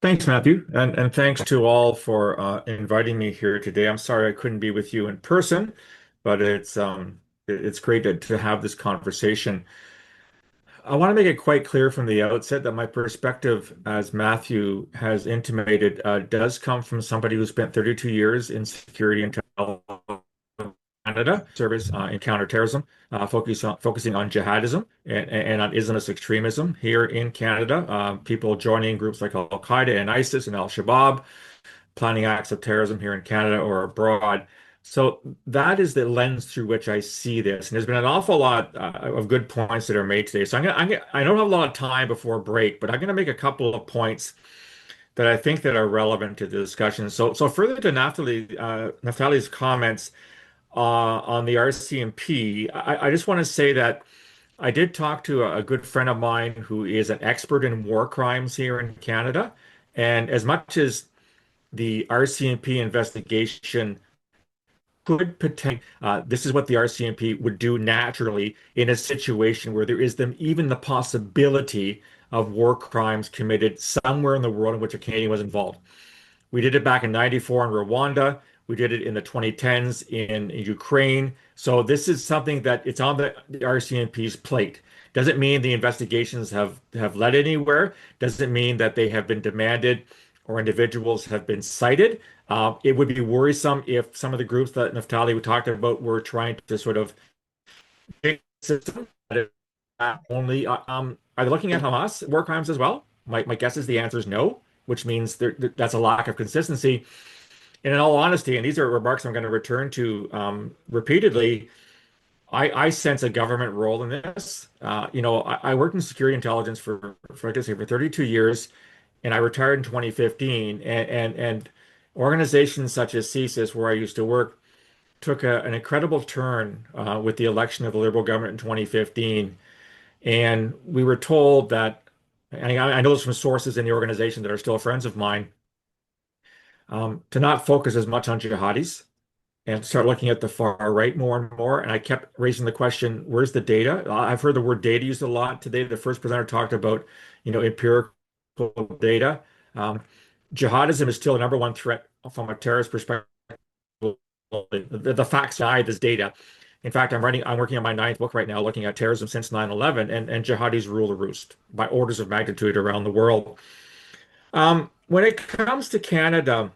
Thanks, Matthew, and thanks to all for inviting me here today. I'm sorry I couldn't be with you in person, but it's great to have this conversation. I want to make it quite clear from the outset that my perspective, as Matthew has intimated, does come from somebody who spent 32 years in security intel Canada service in counterterrorism, focusing on jihadism and on Islamist extremism here in Canada. People joining groups like Al Qaeda and ISIS and Al Shabaab, planning acts of terrorism here in Canada or abroad. So that is the lens through which I see this. And there's been an awful lot of good points that are made today. So I don't have a lot of time before break, but I'm going to make a couple of points that I think that are relevant to the discussion. So further to Naftali's comments on the RCMP, I just want to say that I did talk to a good friend of mine who is an expert in war crimes here in Canada. And as much as the RCMP investigation could potentially, this is what the RCMP would do naturally in a situation where there is even the possibility of war crimes committed somewhere in the world in which a Canadian was involved. We did it back in 94 in Rwanda. We did it in the 2010s in Ukraine. So this is something that it's on the RCMP's plate. Doesn't mean the investigations have led anywhere. Doesn't mean that they have been demanded or individuals have been cited. It would be worrisome if some of the groups that Naftali we talked about were trying to sort of fix the system. Only are they looking at Hamas war crimes as well? My guess is the answer is no, which means that's a lack of consistency. And in all honesty, and these are remarks I'm going to return to repeatedly, I sense a government role in this. I worked in security intelligence like I say, for 32 years, and I retired in 2015. And organizations such as CSIS, where I used to work, took an incredible turn with the election of the Liberal government in 2015. And we were told that, and I know this from sources in the organization that are still friends of mine, to not focus as much on jihadis and start looking at the far right more and more. And I kept raising the question, where's the data? I've heard the word data used a lot today. The first presenter talked about, empirical data. Um, Jihadism is still the number one threat from a terrorist perspective. The facts guide this data. In fact, I'm working on my ninth book right now, looking at terrorism since 9/11, and jihadis rule the roost by orders of magnitude around the world. When it comes to Canada,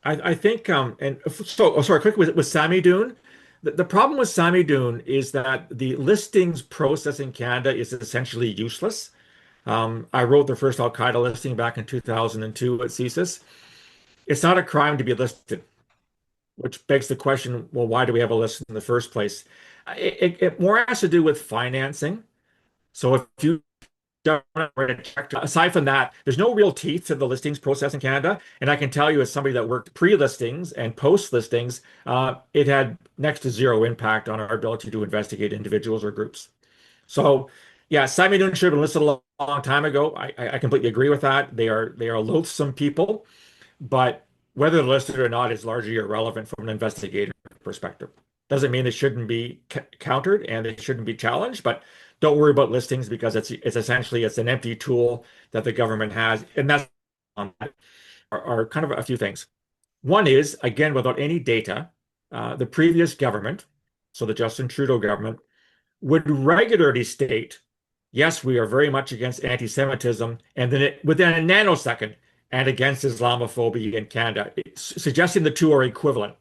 I think, sorry, quick with Sami Dune. The problem with Sami Dune is that the listings process in Canada is essentially useless. I wrote the first Al Qaeda listing back in 2002 at CSIS. It's not a crime to be listed, which begs the question, well, why do we have a list in the first place? It more has to do with financing. So if you don't write a check, aside from that, there's no real teeth to the listings process in Canada. And I can tell you, as somebody that worked pre-listings and post-listings, it had next to zero impact on our ability to investigate individuals or groups. So, yeah, Simon Noon should have been listed a long time ago. I completely agree with that. They are loathsome people, but whether they're listed or not is largely irrelevant from an investigative perspective. Doesn't mean they shouldn't be countered and they shouldn't be challenged, but don't worry about listings because it's essentially it's an empty tool that the government has, and that's are kind of a few things. One is, again, without any data, the previous government, so the Justin Trudeau government, would regularly state, yes, we are very much against anti-Semitism, and then within a nanosecond, and against Islamophobia in Canada, suggesting the two are equivalent.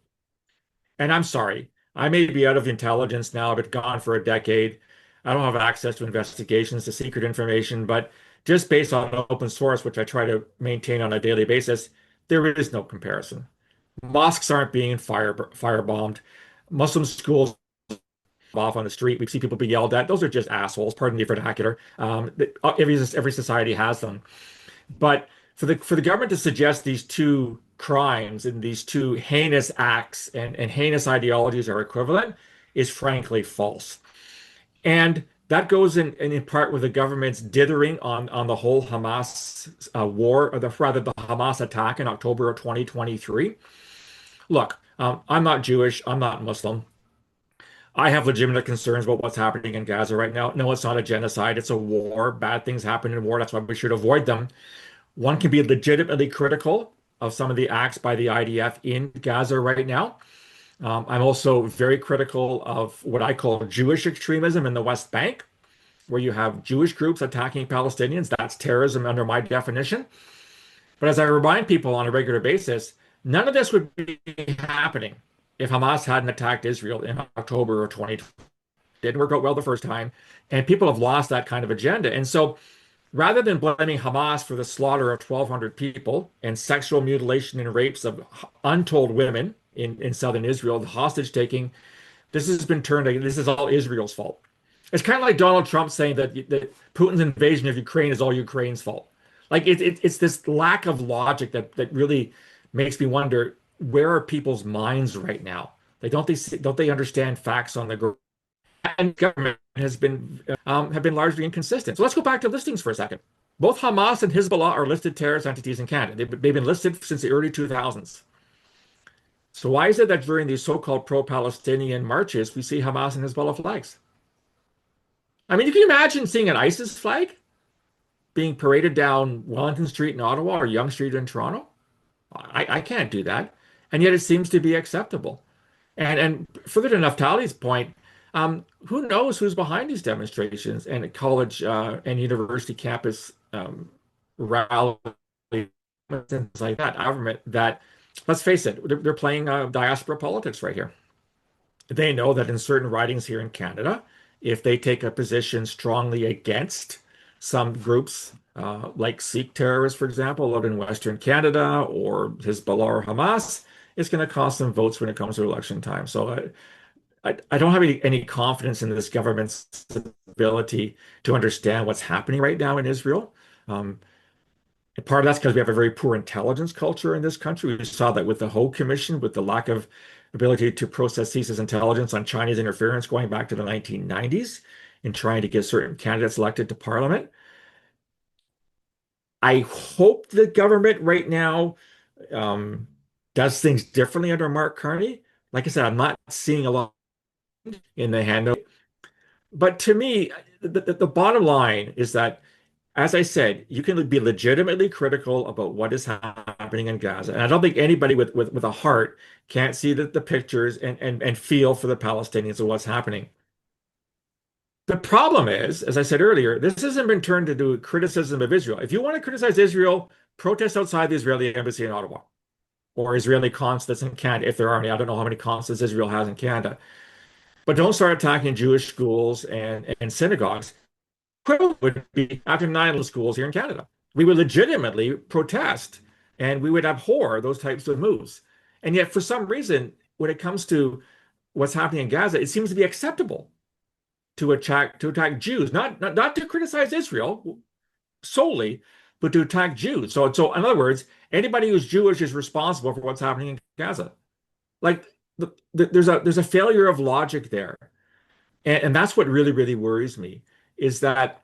And I'm sorry, I may be out of intelligence now, I've been gone for a decade. I don't have access to investigations, to secret information, but just based on open source, which I try to maintain on a daily basis, there is no comparison. Mosques aren't being firebombed. Muslim schools off on the street. We see people be yelled at. Those are just assholes. Pardon the vernacular. Every society has them. But for the government to suggest these two crimes and these two heinous acts and heinous ideologies are equivalent is frankly false. And that goes in part with the government's dithering on the whole Hamas war, or rather the Hamas attack in October of 2023. Look, I'm not Jewish, I'm not Muslim. I have legitimate concerns about what's happening in Gaza right now. No, it's not a genocide, it's a war. Bad things happen in war. That's why we should avoid them. One can be legitimately critical of some of the acts by the IDF in Gaza right now. I'm also very critical of what I call Jewish extremism in the West Bank, where you have Jewish groups attacking Palestinians. That's terrorism under my definition. But as I remind people on a regular basis, none of this would be happening if Hamas hadn't attacked Israel in October of 2020. Didn't work out well the first time, and people have lost that kind of agenda. And so rather than blaming Hamas for the slaughter of 1,200 people and sexual mutilation and rapes of untold women in southern Israel, the hostage taking, this is all Israel's fault. It's kind of like Donald Trump saying that Putin's invasion of Ukraine is all Ukraine's fault. Like it's this lack of logic that really makes me wonder, where are people's minds right now? Don't they understand facts on the ground? And government has been have been largely inconsistent. So let's go back to listings for a second. Both Hamas and Hezbollah are listed terrorist entities in Canada. They've been listed since the early 2000s. So why is it that during these so-called pro-Palestinian marches, we see Hamas and Hezbollah flags? I mean, you can imagine seeing an ISIS flag being paraded down Wellington Street in Ottawa or Yonge Street in Toronto. I can't do that. And yet it seems to be acceptable. And further to Naftali's point, who knows who's behind these demonstrations and at college and university campus rallies, things like that, government that, let's face it, they're playing diaspora politics right here. They know that in certain ridings here in Canada, if they take a position strongly against some groups, like Sikh terrorists, for example, out in Western Canada, or Hezbollah or Hamas, it's going to cost them votes when it comes to election time. So I don't have any confidence in this government's ability to understand what's happening right now in Israel. Um, Part of that's because we have a very poor intelligence culture in this country. We saw that with the Hogue Commission, with the lack of ability to process CSIS intelligence on Chinese interference going back to the 1990s in trying to get certain candidates elected to parliament. I hope the government right now um, does things differently under Mark Carney. Like I said, I'm not seeing a lot in the handout. But to me, the bottom line is that, as I said, you can be legitimately critical about what is happening in Gaza. And I don't think anybody with a heart can't see the pictures and feel for the Palestinians of what's happening. The problem is, as I said earlier, this hasn't been turned into criticism of Israel. If you want to criticize Israel, protest outside the Israeli embassy in Ottawa or Israeli consulates in Canada, if there are any. I don't know how many consulates Israel has in Canada. But don't start attacking Jewish schools and synagogues. Equivalent would be after 9/11 schools here in Canada. We would legitimately protest and we would abhor those types of moves. And yet, for some reason, when it comes to what's happening in Gaza, it seems to be acceptable to attack Jews, not to criticize Israel solely, but to attack Jews. So in other words, anybody who's Jewish is responsible for what's happening in Gaza. Like there's a failure of logic there, and that's what really worries me is that.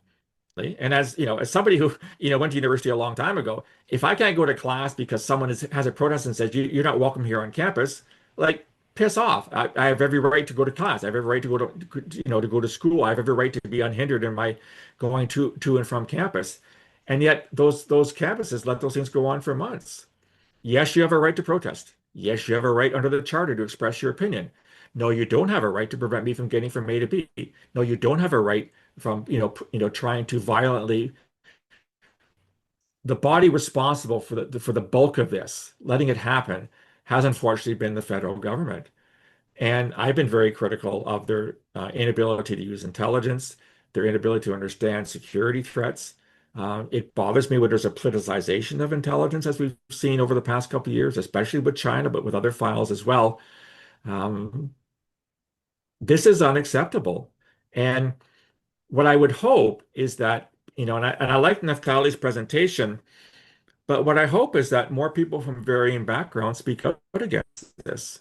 And as you know, as somebody who went to university a long time ago, if I can't go to class because someone has a protest and says you're not welcome here on campus, like piss off. I have every right to go to class. I have every right to go to go to school. I have every right to be unhindered in my going to and from campus. And yet those campuses let those things go on for months. Yes, you have a right to protest. Yes, you have a right under the charter to express your opinion. No, you don't have a right to prevent me from getting from A to B. No, you don't have a right from, trying to violently. The body responsible for the bulk of this, letting it happen, has unfortunately been the federal government. And I've been very critical of their inability to use intelligence, their inability to understand security threats. It bothers me when there's a politicization of intelligence, as we've seen over the past couple of years, especially with China, but with other files as well. Um, this is unacceptable. And what I would hope is that, and I like Naftali's presentation, but what I hope is that more people from varying backgrounds speak out against this,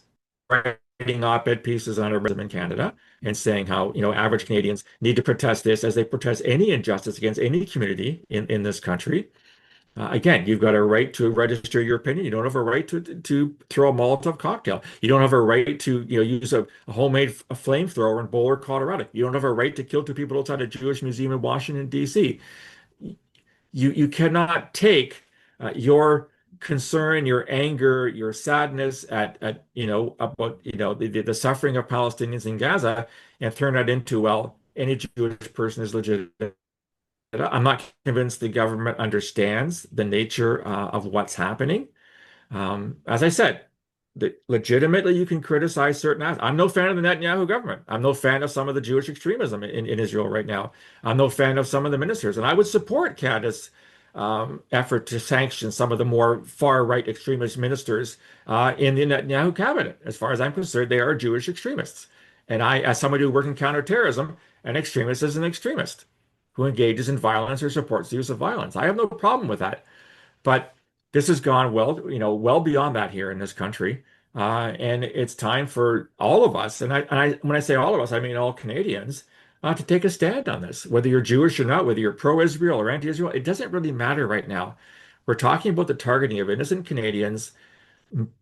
writing op-ed pieces on racism in Canada and saying how, average Canadians need to protest this as they protest any injustice against any community in this country. Again, you've got a right to register your opinion. You don't have a right to throw a Molotov cocktail. You don't have a right to use a homemade flamethrower in Boulder, Colorado. You don't have a right to kill two people outside a Jewish museum in Washington, D.C. You cannot take your concern, your anger, your sadness at about the suffering of Palestinians in Gaza, and turn that into, well, any Jewish person is legitimate. I'm not convinced the government understands the nature of what's happening. As I said, legitimately you can criticize certain aspects. I'm no fan of the Netanyahu government. I'm no fan of some of the Jewish extremism in Israel right now. I'm no fan of some of the ministers, and I would support Canada's effort to sanction some of the more far-right extremist ministers in the Netanyahu cabinet. As far as I'm concerned, they are Jewish extremists. And I, as somebody who works in counterterrorism, an extremist is an extremist who engages in violence or supports the use of violence. I have no problem with that. But this has gone well, well beyond that here in this country. And it's time for all of us, when I say all of us, I mean all Canadians, to take a stand on this. Whether you're Jewish or not, whether you're pro-Israel or anti-Israel, it doesn't really matter right now. We're talking about the targeting of innocent Canadians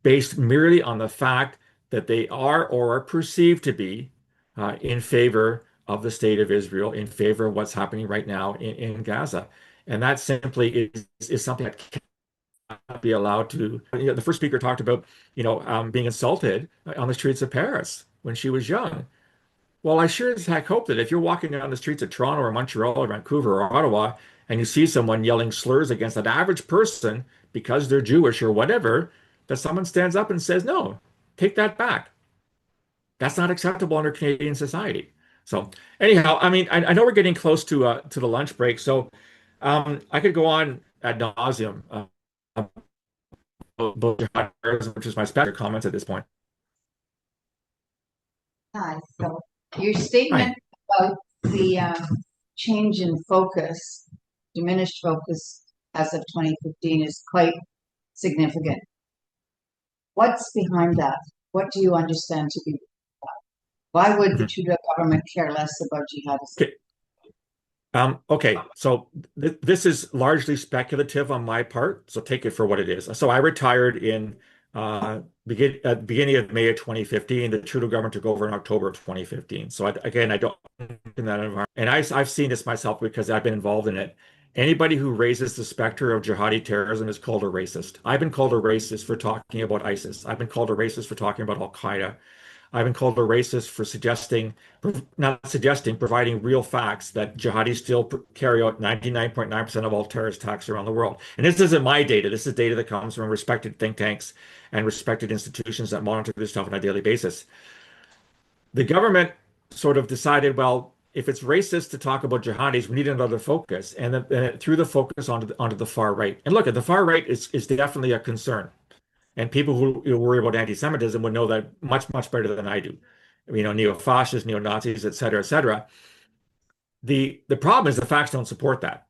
based merely on the fact that they are or are perceived to be in favor of the state of Israel, in favor of what's happening right now in Gaza. And that simply is something that be allowed to. The first speaker talked about, being insulted on the streets of Paris when she was young. Well, I sure as heck hope that if you're walking down the streets of Toronto or Montreal or Vancouver or Ottawa and you see someone yelling slurs against an average person because they're Jewish or whatever, that someone stands up and says, no, take that back. That's not acceptable under Canadian society. So anyhow, I mean, I know we're getting close to the lunch break, so I could go on ad nauseum which is my special comments at this point. Hi. So your Hi. statement about the change in focus, diminished focus as of 2015 is quite significant. What's behind that? What do you understand to be? Why would the Mhm. Trudeau government care less about jihadism? Okay. Okay. So th this is largely speculative on my part, so take it for what it is. So I retired in at the beginning of May of 2015. The Trudeau government took over in October of 2015. So again, I don't in that environment, and I've seen this myself because I've been involved in it. Anybody who raises the specter of jihadi terrorism is called a racist. I've been called a racist for talking about ISIS. I've been called a racist for talking about Al Qaeda. I've been called a racist for not suggesting, providing real facts that jihadis still carry out 99.9% of all terrorist attacks around the world. And this isn't my data. This is data that comes from respected think tanks and respected institutions that monitor this stuff on a daily basis. The government sort of decided, well, if it's racist to talk about jihadis, we need another focus. And then it threw the focus onto the far right. And look, at the far right is definitely a concern. And people who worry about anti-Semitism would know that much, much better than I do. Neo-fascists, neo-Nazis, et cetera, et cetera. The problem is the facts don't support that.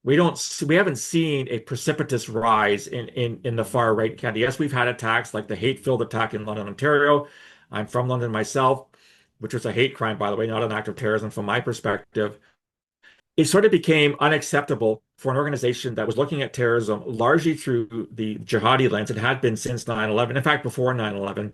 We haven't seen a precipitous rise in the far right in Canada. Yes, we've had attacks like the hate-filled attack in London, Ontario. I'm from London myself, which was a hate crime, by the way, not an act of terrorism from my perspective. It sort of became unacceptable for an organization that was looking at terrorism largely through the jihadi lens. It had been since 9/11. In fact, before 9/11.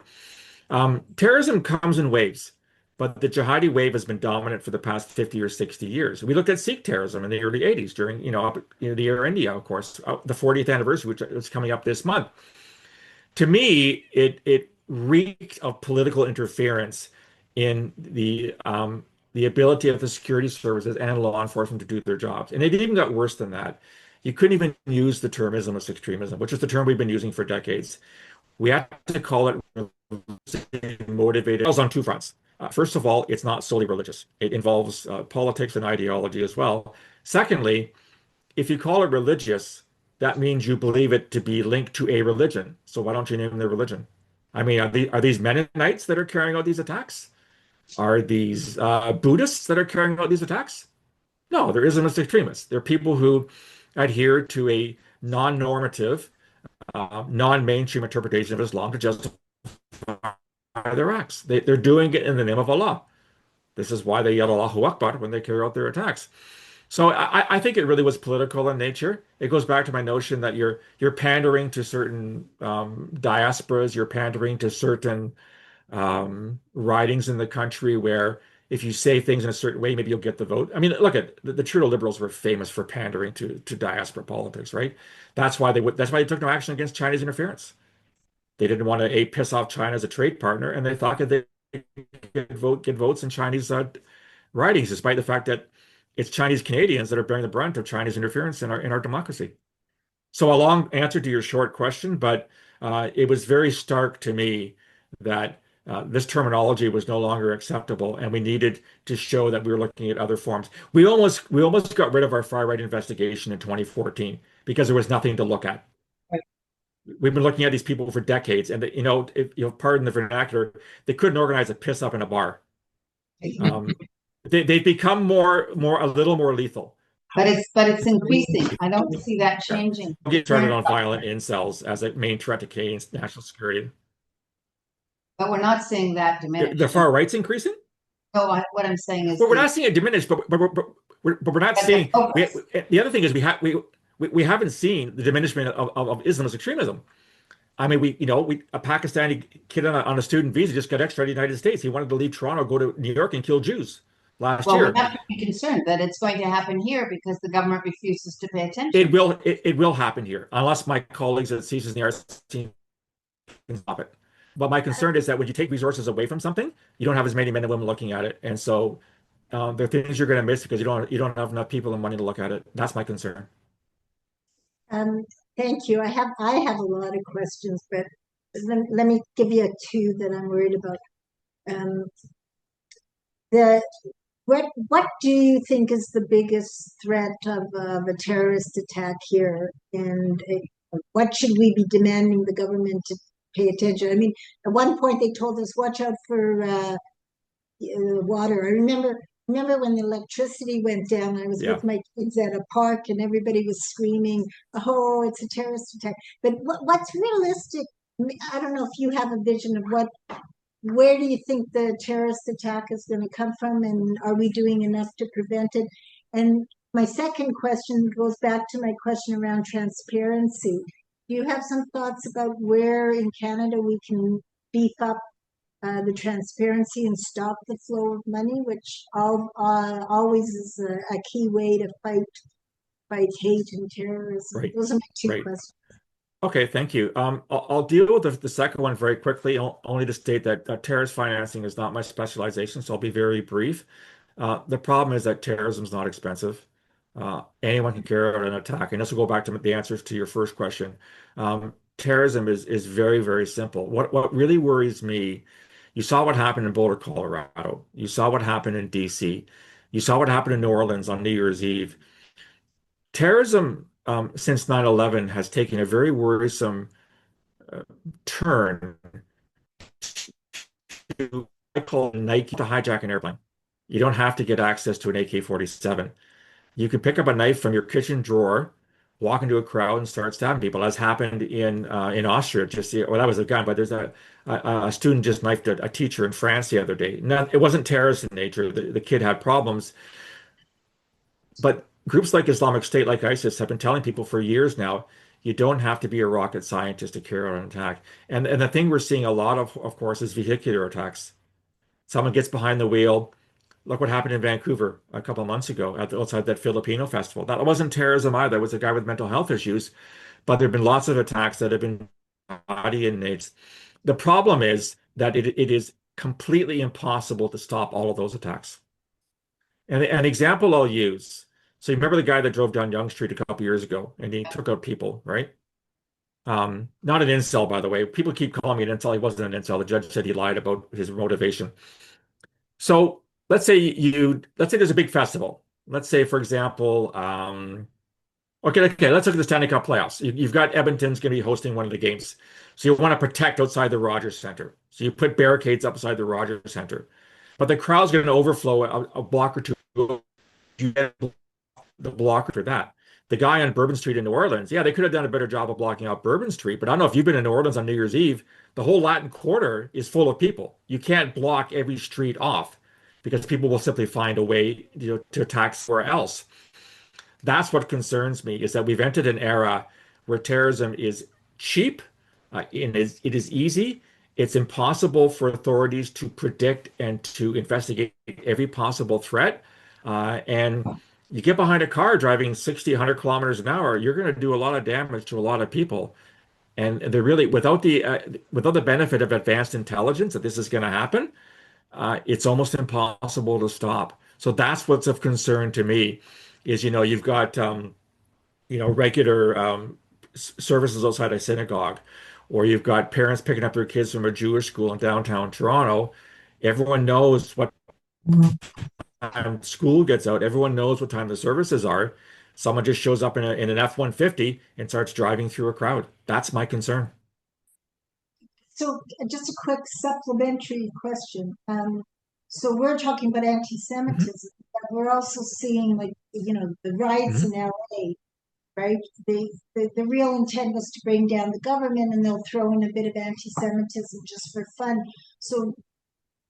Terrorism comes in waves, but the jihadi wave has been dominant for the past 50 or 60 years. We looked at Sikh terrorism in the early 80s during, the Air India, of course, the 40th anniversary, which is coming up this month. To me, it reeked of political interference in the ability of the security services and law enforcement to do their jobs. And it even got worse than that. You couldn't even use the term Islamist extremism, which is the term we've been using for decades. We have to call it motivated. It was on two fronts. First of all, it's not solely religious. It involves politics and ideology as well. Secondly, if you call it religious, that means you believe it to be linked to a religion. So why don't you name the religion? I mean, are these Mennonites that are carrying out these attacks? Are these Buddhists that are carrying out these attacks? No, they're Islamist extremists. They're people who adhere to a non-normative, non-mainstream interpretation of Islam to justify their acts. They're doing it in the name of Allah. This is why they yell Allahu Akbar when they carry out their attacks. So I think it really was political in nature. It goes back to my notion that you're pandering to certain diasporas, you're pandering to certain ridings in the country where if you say things in a certain way, maybe you'll get the vote. I mean, look at the Trudeau Liberals were famous for pandering to diaspora politics, right? That's why they took no action against Chinese interference. They didn't want to piss off China as a trade partner, and they thought that they get votes in Chinese ridings, despite the fact that it's Chinese Canadians that are bearing the brunt of Chinese interference in our democracy. So a long answer to your short question, but it was very stark to me that this terminology was no longer acceptable, and we needed to show that we were looking at other forms. We almost got rid of our far right investigation in 2014 because there was nothing to look at. We've been looking at these people for decades, and if you pardon the vernacular, they couldn't organize a piss up in a bar. Um, they've become a little more lethal. But it's increasing. I don't see that Yeah. changing. We'll get started on violent incels as a main threat to Canadian national security. But we're not seeing that The diminish. far right's increasing? No, what I'm saying is Well, we're not seeing it diminish, but we're not the seeing. focus. The other thing is we haven't seen the diminishment of Islamist extremism. I mean, a Pakistani kid on a student visa just got extradited to the United States. He wanted to leave Toronto, go to New York, and kill Jews last Well, we year. have to be concerned that it's going to happen here because the government refuses to pay It attention. will it will happen here unless my colleagues at CSIS and the arts team can stop it. But my concern is that when you take resources away from something, you don't have as many men and women looking at it, and so there are things you're going to miss because you don't have enough people and money to look at it. That's my concern. Um, thank you. I have a lot of questions, but let me give you two that I'm worried about. Um, the what do you think is the biggest threat of a terrorist attack here, and what should we be demanding the government to pay attention? I mean, at one point they told us watch out for water. I remember when the electricity went down. I was Yeah. with my kids at a park, and everybody was screaming, "Oh, it's a terrorist attack!" But what's realistic? I don't know if you have a vision of where do you think the terrorist attack is going to come from, and are we doing enough to prevent it? And my second question goes back to my question around transparency. Do you have some thoughts about where in Canada we can beef up the transparency and stop the flow of money, which always is a key way to fight hate and terrorism? Right. Those are my two Right. questions. Okay, thank you. I'll deal with the second one very quickly, only to state that terrorist financing is not my specialization, so I'll be very brief. The problem is that terrorism is not expensive. Anyone can carry out an attack, and this will go back to the answers to your first question. Terrorism is very, very simple. What really worries me, you saw what happened in Boulder, Colorado. You saw what happened in DC. You saw what happened in New Orleans on New Year's Eve. Terrorism, since 9/11 has taken a very worrisome uh, turn to I call Nike to hijack an airplane. You don't have to get access to an AK-47. You can pick up a knife from your kitchen drawer, walk into a crowd, and start stabbing people, as happened in Austria. Well, that was a gun, but there's a student just knifed a teacher in France the other day. Now, it wasn't terrorist in nature. The kid had problems, but groups like Islamic State, like ISIS, have been telling people for years now, you don't have to be a rocket scientist to carry out an attack. And the thing we're seeing a lot of course, is vehicular attacks. Someone gets behind the wheel. Look what happened in Vancouver a couple of months ago outside that Filipino festival. That wasn't terrorism either. It was a guy with mental health issues. But there have been lots of attacks that have been body inmates. The problem is that it is completely impossible to stop all of those attacks. And an example I'll use. So you remember the guy that drove down Yonge Street a couple years ago and he took out people, right? Not an incel, by the way. People keep calling me an incel. He wasn't an incel. The judge said he lied about his motivation. So let's say there's a big festival. Let's say, for example, okay, let's look at the Stanley Cup playoffs. You've got Edmonton's going to be hosting one of the games. So you want to protect outside the Rogers Center. So you put barricades up outside the Rogers Center. But the crowd's going to overflow a block or two. You get the block for that. The guy on Bourbon Street in New Orleans, yeah, they could have done a better job of blocking out Bourbon Street, but I don't know if you've been in New Orleans on New Year's Eve, the whole Latin Quarter is full of people. You can't block every street off because people will simply find a way, to attack somewhere else. That's what concerns me is that we've entered an era where terrorism is cheap, it is easy, It's impossible for authorities to predict and to investigate every possible threat. And you get behind a car driving 60, 100 kilometers an hour, you're going to do a lot of damage to a lot of people. And they're really, without the benefit of advanced intelligence that this is going to happen, it's almost impossible to stop. So that's what's of concern to me is, you've got, regular services outside a synagogue, or you've got parents picking up their kids from a Jewish school in downtown Toronto. Everyone knows what time school gets out. Everyone knows what time the services are. Someone just shows up in an F-150 and starts driving through a crowd. That's my concern. So just a quick supplementary question. So we're talking about Hmm. anti-Semitism, but we're also seeing like, the riots Hmm. in LA, right? The real intent was to bring down the government and they'll throw in a bit of anti-Semitism just for fun. So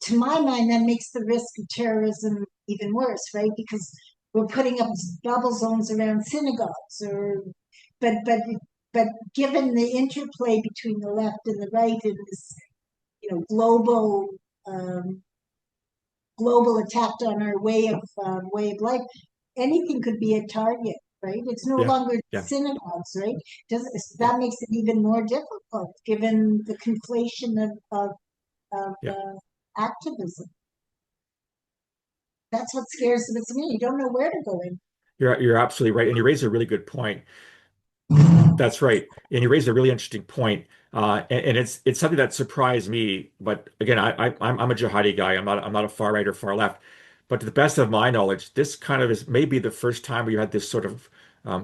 to my mind, that makes the risk of terrorism even worse, right? Because we're putting up bubble zones around synagogues, but but but given the interplay between the left and the right in this, um, global attack on our way of life, anything could be a target, right? It's no Yeah, longer yeah, synagogues, right? Does yeah, that makes it even more difficult given the conflation of yeah. activism? That's what scares me. You don't know where to go in. You're absolutely right, and you raise a really good point. That's right. And you raised a really interesting point. And it's something that surprised me. But again, I'm a jihadi guy. I'm not a far right or far left. But to the best of my knowledge, this kind of is maybe the first time where you had this sort of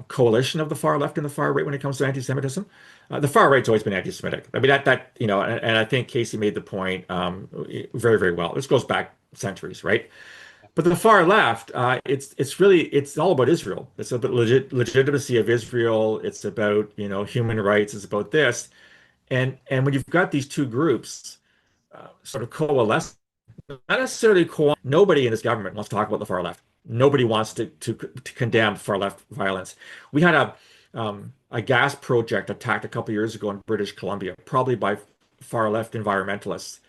coalition of the far left and the far right when it comes to anti-Semitism. The far right's always been anti-Semitic. I mean and I think Casey made the point very, very well. This goes back centuries, right? But the far left, it's all about Israel. It's about legitimacy of Israel. It's about, human rights. It's about this. And when you've got these two groups sort of coalesce, not necessarily nobody in this government wants to talk about the far left. Nobody wants to condemn far left violence. We had a gas project attacked a couple of years ago in British Columbia, probably by far left environmentalists.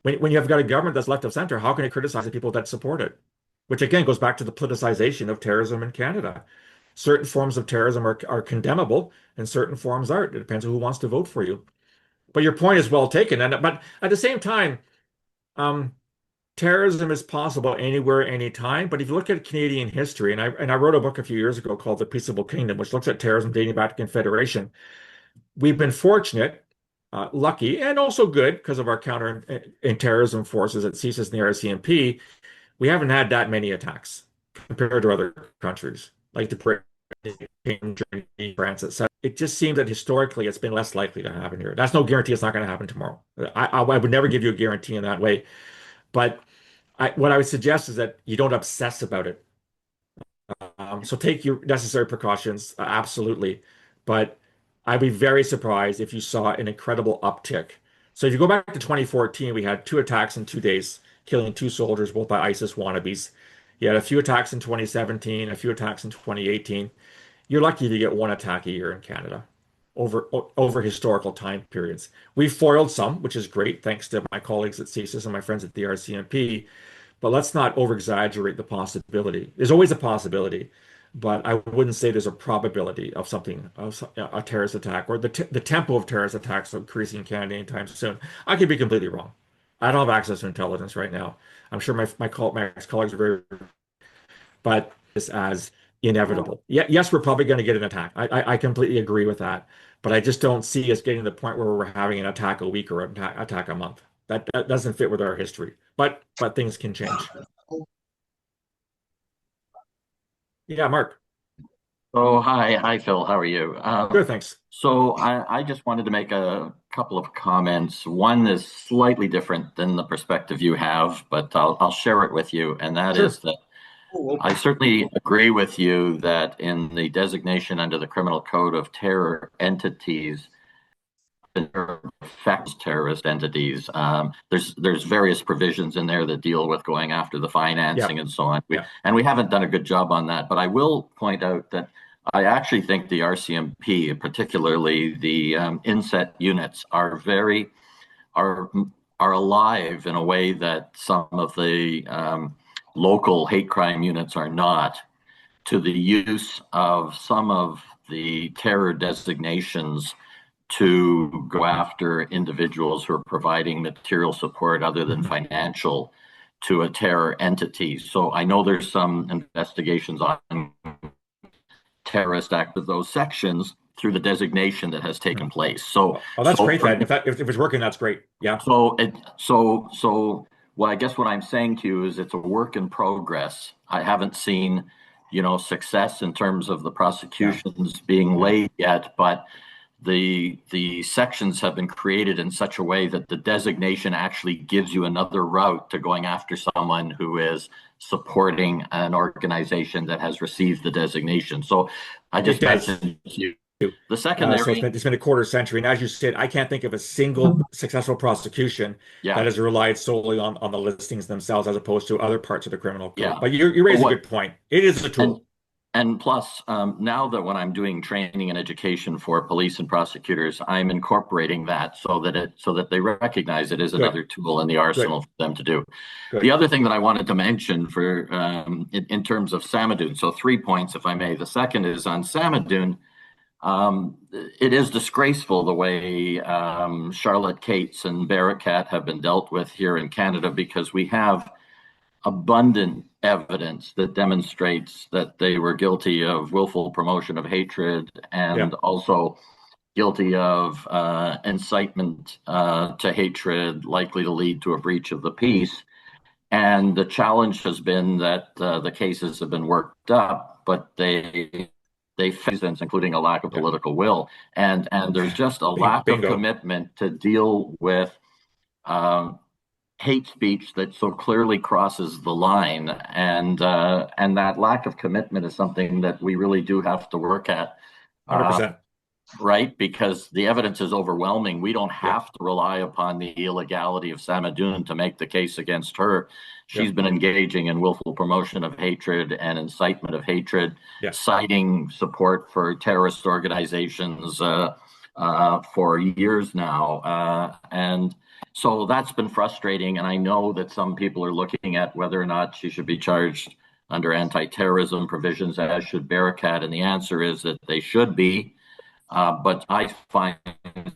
When you have got a government that's left of center, how can it criticize the people that support it? Which again goes back to the politicization of terrorism in Canada. Certain forms of terrorism are condemnable and certain forms aren't. It depends on who wants to vote for you. But your point is well taken. But at the same time, um, terrorism is possible anywhere, anytime. But if you look at Canadian history, and I wrote a book a few years ago called The Peaceable Kingdom, which looks at terrorism dating back to Confederation. We've been fortunate, lucky, and also good because of our counter and terrorism forces at CSIS and the RCMP. We haven't had that many attacks compared to other countries like the Britain, Germany, France, etc. It just seems that historically it's been less likely to happen here. That's no guarantee it's not going to happen tomorrow. I would never give you a guarantee in that way. But what I would suggest is that you don't obsess about it. So take your necessary precautions, absolutely. But I'd be very surprised if you saw an incredible uptick. So if you go back to 2014, we had two attacks in 2 days, killing two soldiers, both by ISIS wannabes. You had a few attacks in 2017, a few attacks in 2018. You're lucky to get one attack a year in Canada over historical time periods. We've foiled some, which is great, thanks to my colleagues at CSIS and my friends at the RCMP. But let's not over-exaggerate the possibility. There's always a possibility, but I wouldn't say there's a probability of something, of a terrorist attack, or the tempo of terrorist attacks increasing in Canada anytime soon. I could be completely wrong. I don't have access to intelligence right now. I'm sure my ex-colleagues are very, but this as inevitable. Yeah, yes, we're probably going to get an attack. I completely agree with that, but I just don't see us getting to the point where we're having an attack a week or an attack a month. That doesn't fit with our history. But things can change. Yeah, Mark. Oh, hi, Phil. How are you? Good, thanks. So I just wanted to make a couple of comments. One is slightly different than the perspective you have, but I'll share it with you. And that is Sure. that I certainly agree with you that in the designation under the Criminal Code of terror entities, affects terrorist entities. There's various provisions in there that deal with going after the Yeah, financing and so on. yeah, And we haven't done a good job on that. But I will point out that I actually think the RCMP, particularly the inset units, are very are are alive in a way that some of the local hate crime units are not, to the use of some of the terror designations to go after individuals who are providing material support other than Mhm. financial to a terror entity. So I know there's some investigations on terrorist act of those sections through the designation that has taken Mhm. place. So, Oh, that's so great. for, If it's working, that's great. Yeah. so what I guess what I'm saying to you is it's a work in progress. I haven't seen, success in terms of the Yeah. prosecutions being Yeah. laid yet, but the sections have been created in such a way that the designation actually gives you another route to going after someone who is supporting an organization that has received the designation. So I It just does. mentioned to you Too. the So secondary. it's been a quarter century, and as you said, I can't think of a single successful prosecution that Yeah, has relied solely on the listings themselves, as opposed to other parts of the criminal code. yeah. But you But raise a what good point. It is a and tool. And plus, now that when I'm doing training and education for police and prosecutors, I'm incorporating that so that they recognize it as Good. another tool in the Good. arsenal for them to do. The Good. other thing that I wanted to mention for in terms of Samadoun, so 3 points, if I may. The second is on Samadoun. It is disgraceful the way Charlotte Cates and Barakat have been dealt with here in Canada, because we have abundant evidence that demonstrates that they were guilty of willful promotion of hatred Yeah. and also guilty of incitement to hatred, likely to lead to a breach of the peace. And the challenge has been that the cases have been worked up, but they face reasons, including a lack of Yeah. political will, and there's just a lack of Bingo. commitment to deal with um, hate speech that so clearly crosses the line, and that lack of commitment is something that we really do have to work at, uh, 100%. right? Because the evidence is overwhelming. We don't Yeah. have to rely upon the illegality of Samadoun to make the case against her. Yeah. She's been engaging in willful promotion of hatred and incitement of hatred, Yeah. citing support for terrorist organizations for years now, and so that's been frustrating. And I know that some people are looking at whether or not she should be charged under anti-terrorism provisions, as should Barakat, and the answer is that they should be. But I find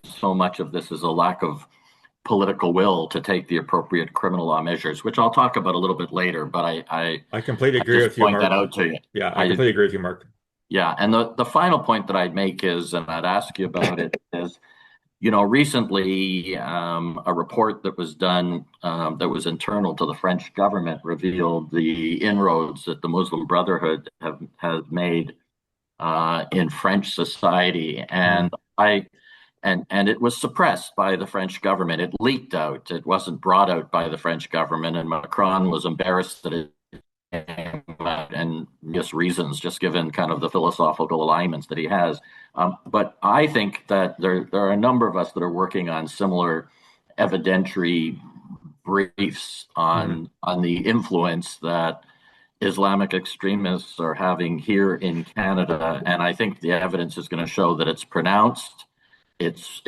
so much of this is a lack of political will to take the appropriate criminal law measures, which I'll talk about a little bit later. But I completely I agree just with you, point that Mark. out to you. Yeah, I I completely agree with you, Mark. Yeah, and the final point that I'd make is, and I'd ask you about it, is recently a report that was done that was internal to the French government revealed the inroads that the Muslim Brotherhood has made in French society, Mhm. and it was suppressed by the French government. It leaked out. It wasn't brought out by the French government, and Macron was embarrassed that it came out, and just reasons, just given kind of the philosophical alignments that he has. But I think that there are a number of us that are working on similar evidentiary briefs Mhm. on the influence that Islamic extremists are having here in Canada, and I think the evidence is going to show that it's pronounced, it's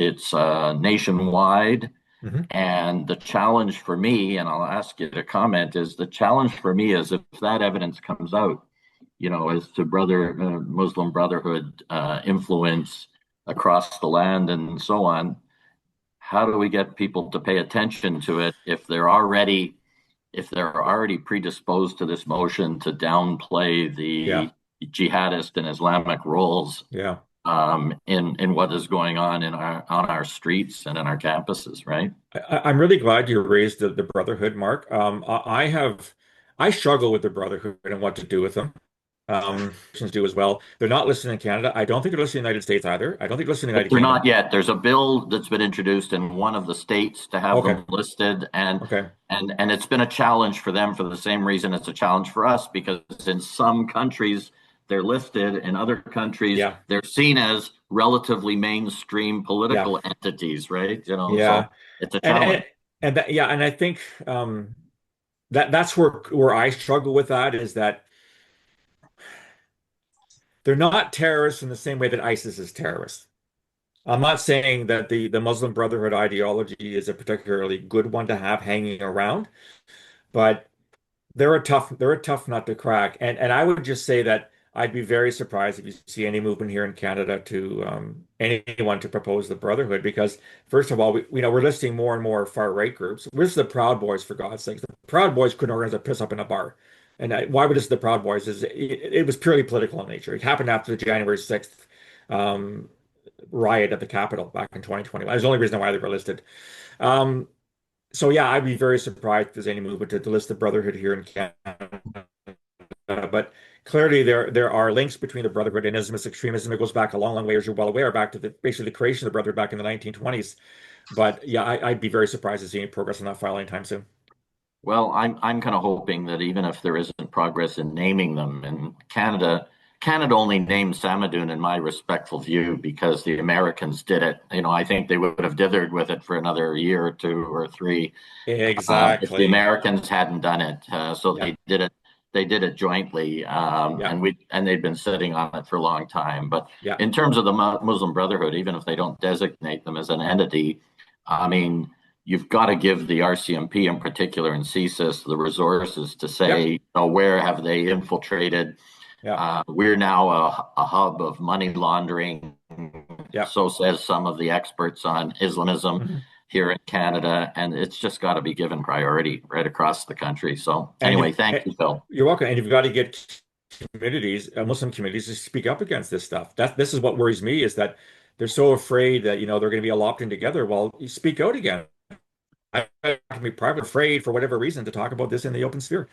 nationwide, Mhm. and the challenge for me, and I'll ask you to comment, is the challenge for me is if that evidence comes out, as to Muslim Brotherhood influence across the land and so on, how do we get people to pay attention to it if they're already predisposed to this motion to downplay Yeah. the jihadist and Islamic roles Yeah. in what is going on on our streets and in our campuses, right? I'm really glad you raised the Brotherhood, Mark. I struggle with the Brotherhood and what to do with them. Christians do as well. They're not listed in Canada. I don't think they're listed in the United States either. I don't think they're listed in the But United they're not Kingdom. yet. There's a bill that's been introduced in one of the states to have Okay. them listed, and Okay. and it's been a challenge for them for the same reason it's a challenge for us, because in some countries they're listed, in other countries Yeah. they're seen as relatively mainstream Yeah. political entities, right? So Yeah. it's a And challenge. and and that, yeah, and I think that's where I struggle with that, is that they're not terrorists in the same way that ISIS is terrorists. I'm not saying that the Muslim Brotherhood ideology is a particularly good one to have hanging around, but they're a tough nut to crack. And I would just say that I'd be very surprised if you see any movement here in Canada to anyone to propose the Brotherhood, because first of all, we're listing more and more far right groups. Where's the Proud Boys, for God's sake? The Proud Boys couldn't organize a piss up in a bar. And why would this the Proud Boys? It was purely political in nature. It happened after the January 6th um, riot at the Capitol back in 2020. That was the only reason why they were listed. Um, so yeah, I'd be very surprised if there's any movement to list the Brotherhood here in Canada. But clearly there are links between the Brotherhood and Islamist extremism. It goes back a long, long way, as you're well aware, back to basically the creation of the Brotherhood back in the 1920s. But yeah, I'd be very surprised to see any progress on that file anytime soon. Well, I'm kind of hoping that even if there isn't progress in naming them in Canada, Canada only named Samadoun in my respectful view because the Americans did it. I think they would have dithered with it for another year or two or three if the Exactly. Americans hadn't done it. So Yeah. they did it. They did it jointly, Yeah. and they'd been sitting on it for a long time. But Yeah. in terms of the Muslim Brotherhood, even if they don't designate them as an entity, I mean, you've got to give the RCMP in particular and CSIS the resources to say, Yep. where have they infiltrated? Yeah. We're now a hub of money laundering, Yeah. so says some of the experts on Islamism Mhm. here in Canada, and it's just got to be given priority right across the country. So, And anyway, thank you, Phil. you're welcome. And you've got to get Muslim communities to speak up against this stuff. This is what worries me, is that they're so afraid that, they're going to be all locked in together. Well, you speak out again. I can be private, afraid for whatever reason to talk about this in the open sphere.